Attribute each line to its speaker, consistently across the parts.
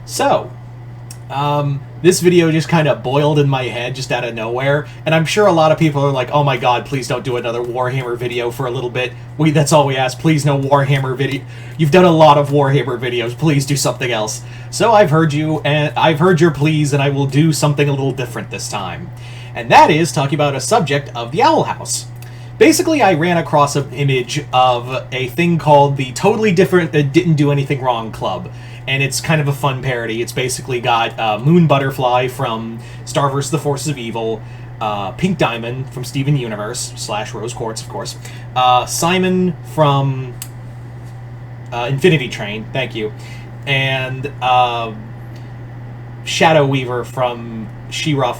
Speaker 1: So, this video just kind of boiled in my head just out of nowhere, and I'm sure a lot of people are like, oh my god, please don't do another Warhammer video for a little bit. That's all we ask. Please, no Warhammer video. You've done a lot of Warhammer videos. Please do something else. So I've heard you, and I've heard your pleas, and I will do something a little different this time. And that is talking about a subject of the Owl House. Basically, I ran across an image of a thing called the Totally Different Didn't Do Anything Wrong Club. And it's kind of a fun parody. It's basically got Moon Butterfly from Star vs. the Forces of Evil, Pink Diamond from Steven Universe, / Rose Quartz, of course, Simon from Infinity Train, thank you, and Shadow Weaver from She-Ra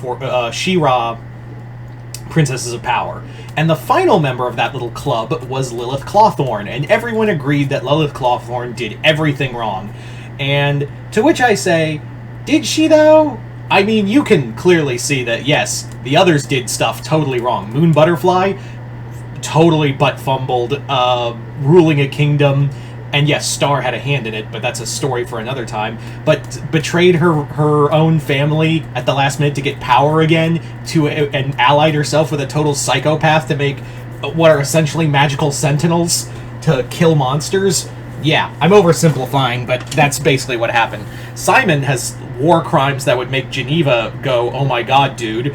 Speaker 1: Princesses of Power. And the final member of that little club was Lilith Clawthorne, and everyone agreed that Lilith Clawthorne did everything wrong. And to which I say, did she though? I mean, you can clearly see that, yes, the others did stuff totally wrong. Moon Butterfly, totally butt-fumbled, ruling a kingdom. And yes, Star had a hand in it, but that's a story for another time. But betrayed her own family at the last minute to get power again, and allied herself with a total psychopath to make what are essentially magical sentinels to kill monsters. Yeah, I'm oversimplifying, but that's basically what happened. Simon has war crimes that would make Geneva go, oh my god, dude.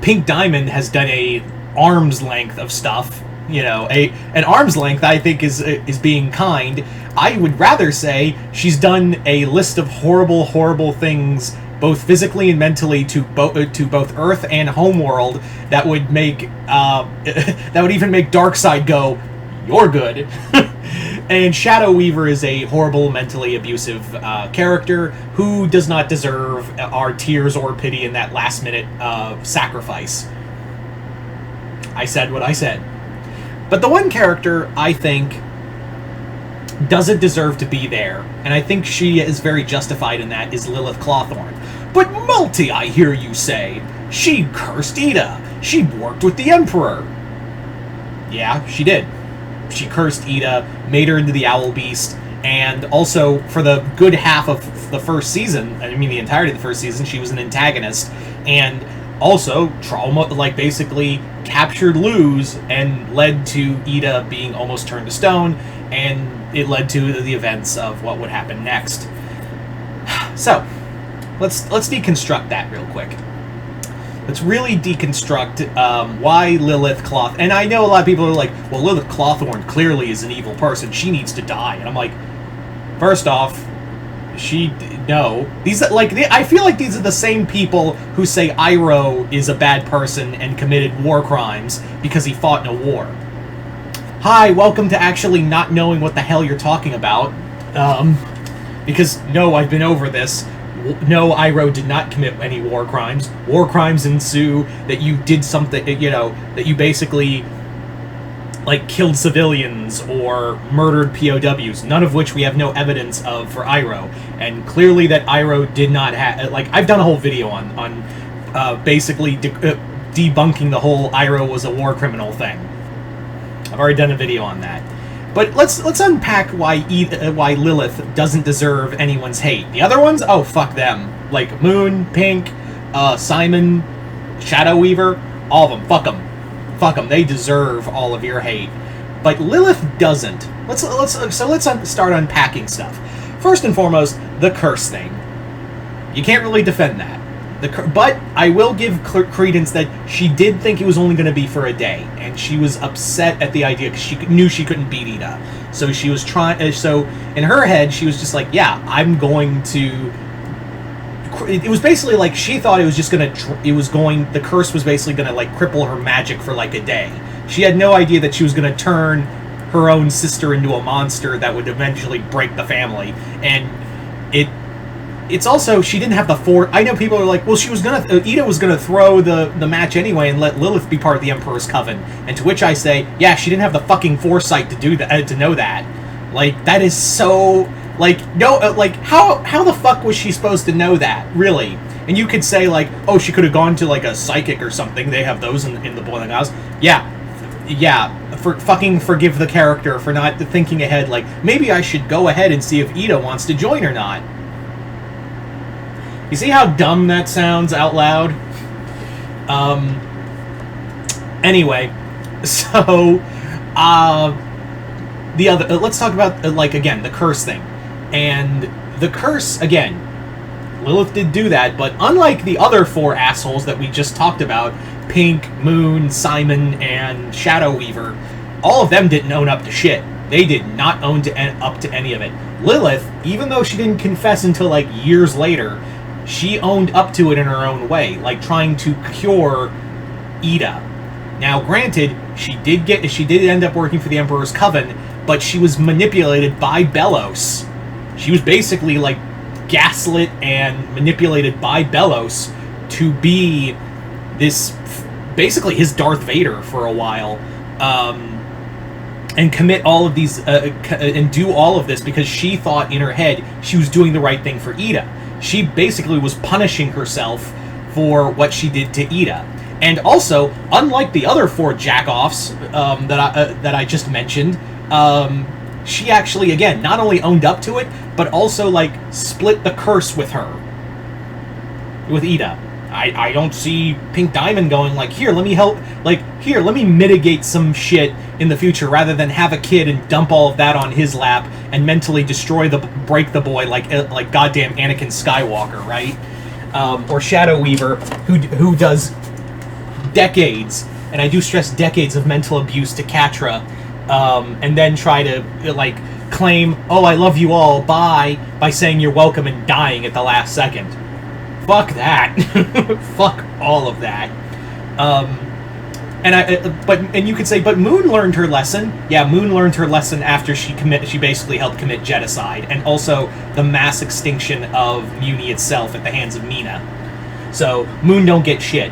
Speaker 1: Pink Diamond has done a arm's length of stuff. You know, an arm's length, I think, is being kind. I would rather say she's done a list of horrible, horrible things, both physically and mentally, to both Earth and Homeworld, that would make that would even make Darkseid go, "You're good." And Shadow Weaver is a horrible, mentally abusive character who does not deserve our tears or pity in that last-minute sacrifice. I said what I said. But the one character I think doesn't deserve to be there, and I think she is very justified in that, is Lilith Clawthorne. But Multi, I hear you say, she cursed Ida. She worked with the Emperor. Yeah, she did. She cursed Ida, made her into the Owl Beast, and also for the good half of the first season, I mean the entirety of the first season, she was an antagonist, and also basically captured Luz and led to Ida being almost turned to stone, and it led to the events of what would happen next. So, let's deconstruct that real quick. Let's really deconstruct why Lilith Clawthorne. And I know a lot of people are like, well, Lilith Clawthorne clearly is an evil person. She needs to die. And I'm like, first off, no. I feel like these are the same people who say Iroh is a bad person and committed war crimes because he fought in a war. Hi, welcome to actually not knowing what the hell you're talking about. Because, no, I've been over this. No, Iroh did not commit any war crimes. War crimes ensue that you did something, that you basically, killed civilians or murdered POWs, none of which we have no evidence of for Iroh. And clearly that Iroh did not have, I've done a whole video on basically debunking the whole Iroh was a war criminal thing. I've already done a video on that. But let's unpack why Lilith doesn't deserve anyone's hate. The other ones, oh, fuck them. Like Moon, Pink, Simon, Shadow Weaver, all of them. Fuck them. Fuck them. They deserve all of your hate. But Lilith doesn't. Let's start unpacking stuff. First and foremost, the curse thing. You can't really defend that. But I will give credence that she did think it was only going to be for a day, and she was upset at the idea because she knew she couldn't beat Ida. So she was trying. So in her head, she was just like, "Yeah, I'm going to." It was basically like she thought it was just going to. The curse was basically going to cripple her magic for a day. She had no idea that she was going to turn her own sister into a monster that would eventually break the family, and it's also, she didn't have the I know people are like, well, Ida was gonna throw the match anyway and let Lilith be part of the Emperor's Coven. And to which I say, yeah, she didn't have the fucking foresight to do that, to know that. That is so, how the fuck was she supposed to know that, really? And you could say, oh, she could have gone to, a psychic or something. They have those in the Boiling House. Yeah, fucking forgive the character for not thinking ahead, like, maybe I should go ahead and see if Ida wants to join or not. You see how dumb that sounds out loud? Anyway, so, the other, let's talk about, like, again, the curse thing. And the curse, again, Lilith did do that, but unlike the other 4 assholes that we just talked about, Pink, Moon, Simon, and Shadow Weaver, all of them didn't own up to shit. They did not own up to any of it. Lilith, even though she didn't confess until, like, years later, she owned up to it in her own way, like trying to cure Ida. Now, granted, she did end up working for the Emperor's Coven, but she was manipulated by Belos. She was basically, like, gaslit and manipulated by Belos to be this, basically his Darth Vader for a while, and commit all of these, and do all of this because she thought in her head she was doing the right thing for Ida. She basically was punishing herself for what she did to Ida. And also, unlike the other 4 jack-offs that I just mentioned, she actually, again, not only owned up to it, but also, like, split the curse with her. With Ida. I don't see Pink Diamond going, like, here, let me help, like, here, let me mitigate some shit in the future, rather than have a kid and dump all of that on his lap and mentally break the boy like goddamn Anakin Skywalker, right? Or Shadow Weaver, who does decades, and I do stress decades, of mental abuse to Catra, and then try to, like, claim, oh, I love you all, bye, by saying you're welcome and dying at the last second. Fuck that. Fuck all of that. And you could say, but Moon learned her lesson. Yeah, Moon learned her lesson after she basically helped commit genocide, and also the mass extinction of Muni itself at the hands of Mina. So Moon don't get shit.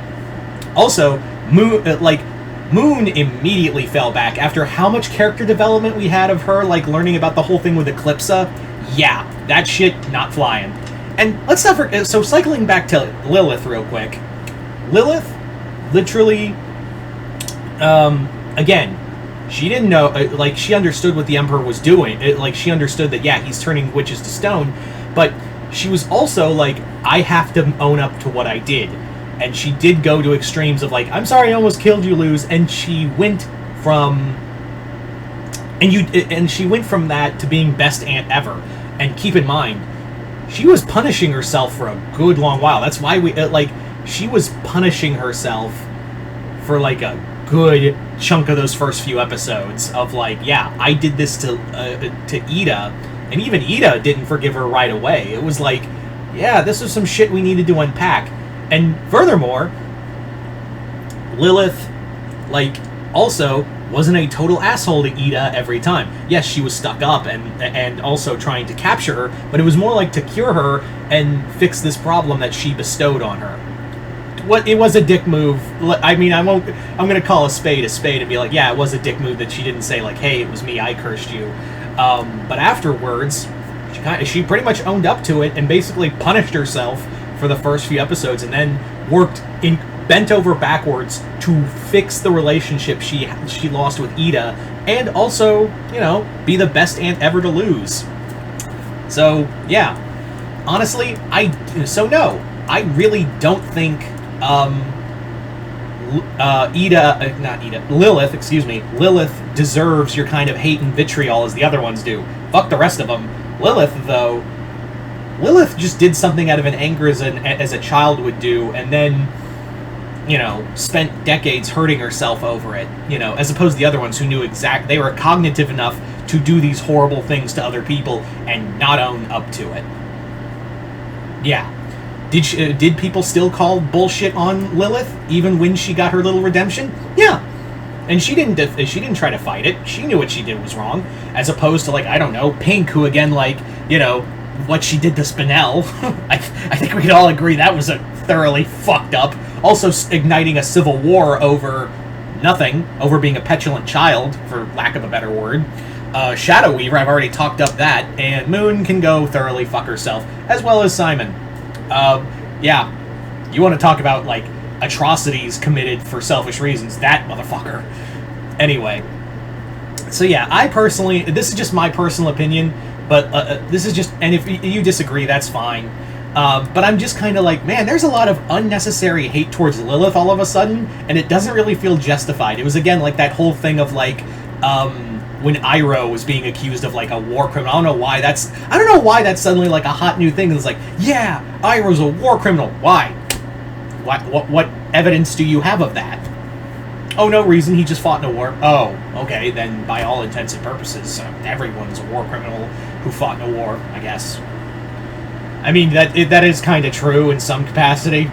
Speaker 1: Also, Moon immediately fell back after how much character development we had of her, like learning about the whole thing with Eclipsa. Yeah, that shit not flying. And let's not forget, so cycling back to Lilith real quick. Lilith, literally, again, she didn't know, like, she understood what the Emperor was doing. She understood that, yeah, he's turning witches to stone, but she was also like, I have to own up to what I did. And she did go to extremes of, like, I'm sorry I almost killed you, Luz, and she went from, and she went from that to being best aunt ever. And keep in mind, she was punishing herself for a good long while. That's why she was punishing herself for, like, a good chunk of those first few episodes of, like, yeah, I did this to Ida, and even Ida didn't forgive her right away. It was like, yeah, this was some shit we needed to unpack. And furthermore, Lilith, like, also wasn't a total asshole to Ida every time. Yes, she was stuck up and also trying to capture her, but it was more like to cure her and fix this problem that she bestowed on her. It was a dick move. I mean, I'm gonna call a spade and be like, yeah, it was a dick move that she didn't say, like, hey, it was me, I cursed you. But afterwards, she pretty much owned up to it and basically punished herself for the first few episodes, and then bent over backwards to fix the relationship she lost with Ida, and also, you know, be the best aunt ever to Luz. So, yeah. Honestly, I really don't think Lilith deserves your kind of hate and vitriol as the other ones do. Fuck the rest of them. Lilith just did something out of an anger as a child would do, and then, you know, spent decades hurting herself over it, you know, as opposed to the other ones who knew they were cognitive enough to do these horrible things to other people and not own up to it. Yeah. Did people still call bullshit on Lilith, even when she got her little redemption? Yeah. And she didn't try to fight it. She knew what she did was wrong, as opposed to, like, I don't know, Pink, who, again, like, you know, what she did to Spinel. I think we can all agree that was a thoroughly fucked up. Also igniting a civil war over nothing, over being a petulant child, for lack of a better word. Shadow Weaver, I've already talked up that, and Moon can go thoroughly fuck herself, as well as Simon. Yeah, you want to talk about, like, atrocities committed for selfish reasons, that motherfucker. Anyway, So yeah, I personally, this is just my personal opinion, but this is just, and if you disagree, that's fine. But I'm just kind of like, man, there's a lot of unnecessary hate towards Lilith all of a sudden, and it doesn't really feel justified. It was, again, like that whole thing of, like, when Iroh was being accused of, like, a war criminal. I don't know why that's suddenly, like, a hot new thing. It's like, yeah, Iroh's a war criminal. Why? What evidence do you have of that? Oh, no reason, he just fought in a war. Oh, okay, then by all intents and purposes, everyone's a war criminal who fought in a war, I guess. I mean, that is kind of true in some capacity.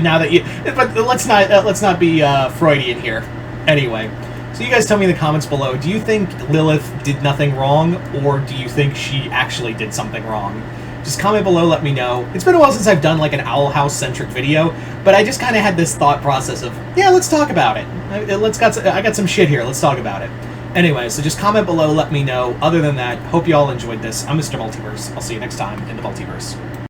Speaker 1: Now that you, but let's not be Freudian here. Anyway, so you guys tell me in the comments below. Do you think Lilith did nothing wrong, or do you think she actually did something wrong? Just comment below, let me know. It's been a while since I've done like an Owl House centric video, but I just kind of had this thought process of, yeah, let's talk about it. I got some shit here. Let's talk about it. Anyway, so just comment below, let me know. Other than that, hope you all enjoyed this. I'm Mr. Multiverse. I'll see you next time in the Multiverse.